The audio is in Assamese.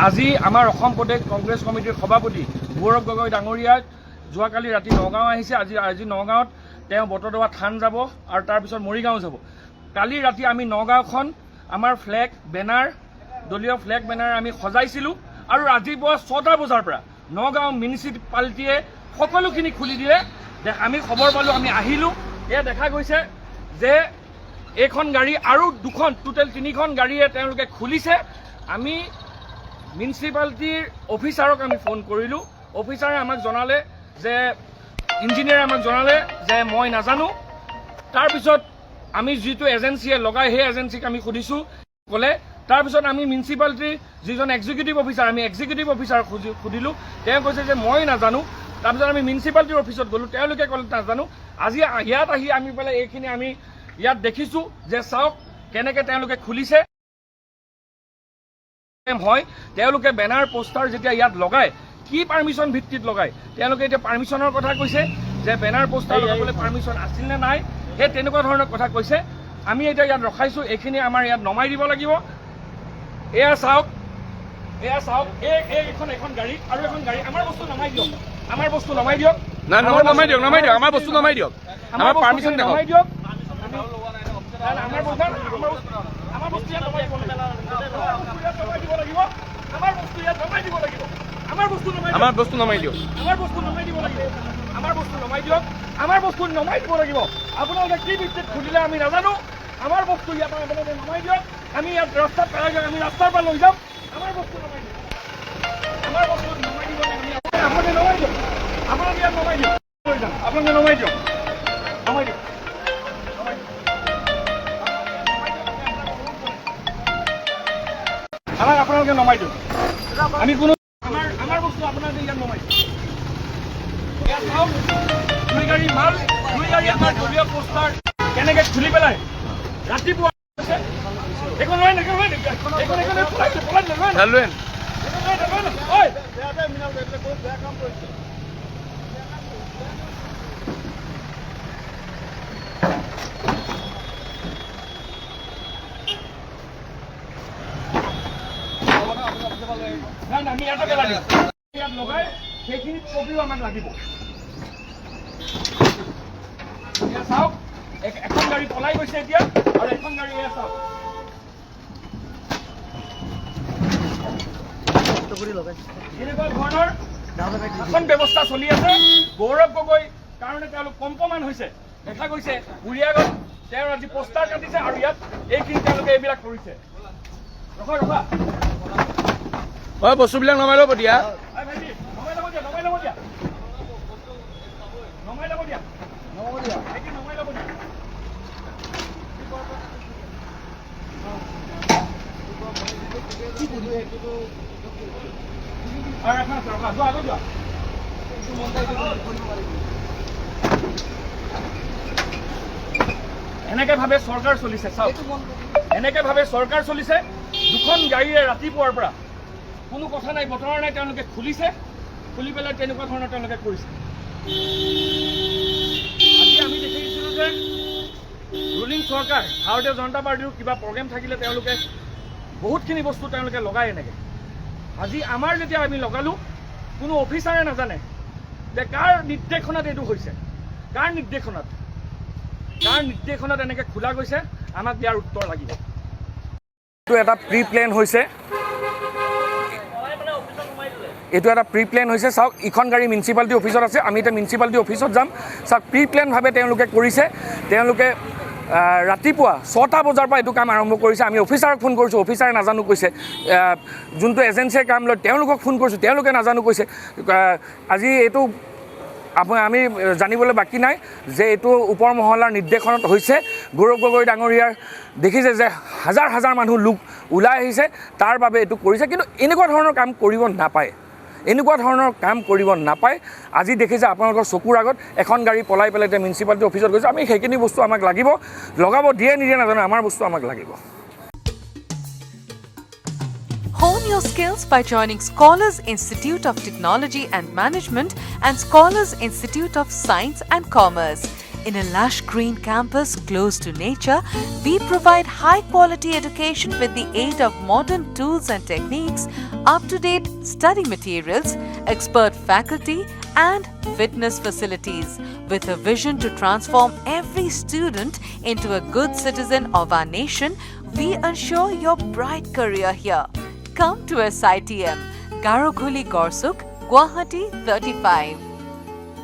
আজি আমাৰ অসম প্ৰদেশ কংগ্ৰেছ কমিটিৰ সভাপতি গৌৰৱ গগৈ ডাঙৰীয়া যোৱাকালি ৰাতি নগাঁও আহিছে। আজি নগাঁৱত তেওঁ বটদ্ৰৱা থান যাব আৰু তাৰপিছত মৰিগাঁও যাব। কালি ৰাতি আমি নগাঁওখন আমাৰ ফ্লেগ বেনাৰ দলীয় ফ্লেগ বেনাৰ আমি সজাইছিলোঁ আৰু ৰাতিপুৱা 6টা বজাৰ পৰা নগাঁও মিউনিচিপালিটিয়ে সকলোখিনি খুলি দিলে। আমি খবৰ পালোঁ, আমি আহিলোঁ। এয়া দেখা গৈছে যে এইখন গাড়ী আৰু দুখন টোটেল 3খন গাড়ীয়ে তেওঁলোকে খুলিছে। আমি মিউনিচিপালিটিৰ অফিচাৰক আমি ফোন কৰিলোঁ। অফিচাৰে আমাক জনালে যে ইঞ্জিনিয়াৰে আমাক জনালে যে মই নাজানো। তাৰপিছত আমি যিটো এজেঞ্চিয়ে লগাই সেই এজেঞ্চিক আমি সুধিছোঁ, ক'লে। তাৰপিছত আমি মিউনিচিপালিটিৰ যিজন এক্সিকিউটিভ অফিচাৰ, আমি এক্সিকিউটিভ অফিচাৰক সুধিলোঁ। তেওঁ কৈছে যে মই নাজানো। তাৰপিছত আমি মিউনিচিপালিটিৰ অফিচত গ'লোঁ, তেওঁলোকে ক'লে নাজানো। আজি ইয়াত আহি আমি পেলাই এইখিনি আমি ইয়াত দেখিছোঁ যে চাওক কেনেকৈ তেওঁলোকে খুলিছে। হয়, তেওঁলোকে বেনাৰ পোষ্টাৰ যেতিয়া ইয়াত লগায়, কি পাৰ্মিশ্যন ভিত্তিত লগায়? তেওঁলোকে এতিয়া পাৰ্মিশ্যনৰ কথা কৈছে যে বেনাৰ পোষ্টাৰ লগাবলৈ পাৰ্মিশ্যন আছিল নে নাই, সেই তেনেকুৱা ধৰণৰ কথা কৈছে। আমি এতিয়া ইয়াত ৰখাইছোঁ, এইখিনি আমাৰ ইয়াত নমাই দিব লাগিব। এয়া চাওক, এখন গাড়ী আৰু এখন গাড়ী। আমাৰ বস্তু নমাই দিয়ক, আমাৰ বস্তু নমাই দিয়ক। নমাই দিয়ক, আমাৰ বস্তু নমাই দিয়ক, আমাৰ পাৰ্মিশ্যন নমাই দিয়ক। আমাৰ বস্তু নমাই দিয়ক, আপোনালোকে কি ভিত্তিত খুলিলে আমি নাজানো। আমাৰ বস্তু ইয়াত আপোনালোকে নমাই দিয়ক। আমি ইয়াত ৰাস্তাত পেলাই দিয়ক, আমি ৰাস্তাৰ পৰা লৈ যাম। আমাৰ বস্তু নমাই দিয়ক, আমাৰ বস্তু নমাই দিব লাগে। আপোনালোকে নমাই দিয়ক, আপোনালোকে ইয়াত নমাই দিয়ক, লৈ যাম। আপোনালোকে নমাই দিয়ক, নমাই দিয়ক। আপোনালোকে নমাই দিয়ক। আমি কোনো আমাৰ বস্তু আপোনালোকে ইয়াত নমাই দিয়ক। ইয়াত চাওক, 2 গাড়ী মাল, 2 গাড়ী আমাৰ দলীয় পোষ্টাৰ কেনেকৈ খুলি পেলাই ৰাতিপুৱা একো নহয় আমি ইয়াতে পেলাই দিম। ইয়াত লগাই সেইখিনি কপিও আমাক লাগিব। এতিয়া চাওক, এখন গাড়ী পলাই গৈছে এতিয়া আৰু এখন গাড়ী এয়া চাওক। এনেকুৱা ধৰণৰ শাসন ব্যৱস্থা চলি আছে। গৌৰৱ গগৈ কাৰণে তেওঁলোক কম্পমান হৈছে। দেখা গৈছে বুঢ়িয়াগত তেওঁ আজি পোষ্টাৰ কাটিছে আৰু ইয়াত এইখিনি তেওঁলোকে এইবিলাক কৰিছে। ৰখা বস্তুবিলাক নমাই ল'ব দিয়া। এনেকে ভাবে চৰকাৰ চলিছে। চাওক, এনেকে ভাবে চৰকাৰ চলিছে। 2খন গাড়ীৰে ৰাতিপুৱাৰ পৰা কোনো কথা নাই, বতৰা নাই, তেওঁলোকে খুলিছে। খুলি পেলাই তেনেকুৱা ধৰণৰ তেওঁলোকে কৰিছে। আজি আমি দেখিছিলোঁ যে ৰুলিং চৰকাৰ ভাৰতীয় জনতা পাৰ্টিৰ কিবা প্ৰগ্ৰেম থাকিলে তেওঁলোকে বহুতখিনি বস্তু তেওঁলোকে লগায় এনেকৈ। আজি আমাৰ যেতিয়া আমি লগালোঁ, কোনো অফিচাৰে নাজানে যে কাৰ নিৰ্দেশনাত এইটো হৈছে, কাৰ নিৰ্দেশনাত এনেকৈ খোলা গৈছে। আমাক ইয়াৰ উত্তৰ লাগিব। এইটো এটা প্ৰি প্লেন হৈছে, চাওক ইখন গাড়ী মিউনিচিপালিটি অফিচত আছে। আমি এতিয়া মিউনিচিপালিটি অফিচত যাম। চাওক, প্ৰি প্লেনভাৱে তেওঁলোকে কৰিছে। তেওঁলোকে ৰাতিপুৱা 6টা বজাৰ পৰা এইটো কাম আৰম্ভ কৰিছে। আমি অফিচাৰক ফোন কৰিছোঁ, অফিচাৰে নাজানো কৈছে। যোনটো এজেঞ্চিয়ে কাম লয় তেওঁলোকক ফোন কৰিছোঁ, তেওঁলোকে নাজানো কৈছে। আজি এইটো আমি জানিবলৈ বাকী নাই যে এইটো ওপৰ মহলাৰ নিৰ্দেশনত হৈছে। গৌৰৱ গগৈ ডাঙৰীয়াৰ দেখিছে যে হাজাৰ হাজাৰ মানুহ লোক ওলাই আহিছে, তাৰ বাবে এইটো কৰিছে। কিন্তু এনেকুৱা ধৰণৰ কাম কৰিব নাপায়। আজি দেখিছে আপোনালোকৰ চকুৰ আগত এখন গাড়ী পলাই পেলাই এতিয়া মিউনিচিপালিটি অফিচত গৈছে। আমি সেইখিনি বস্তু আমাক লাগিব, লগাব দিয়ে নিদিয়ে নাজানো, আমাৰ বস্তু আমাক লাগিব। Hone your skills by joining Scholars Institute of Technology and Management and Scholars Institute of Science and Commerce. In a lush green campus close to nature, we provide high-quality education with the aid of modern tools and techniques, up-to-date study materials, expert faculty, and fitness facilities. With a vision to transform every student into a good citizen of our nation, we ensure your bright career here. Come to SITM, Garokhuli Gorsuk, Guwahati 35.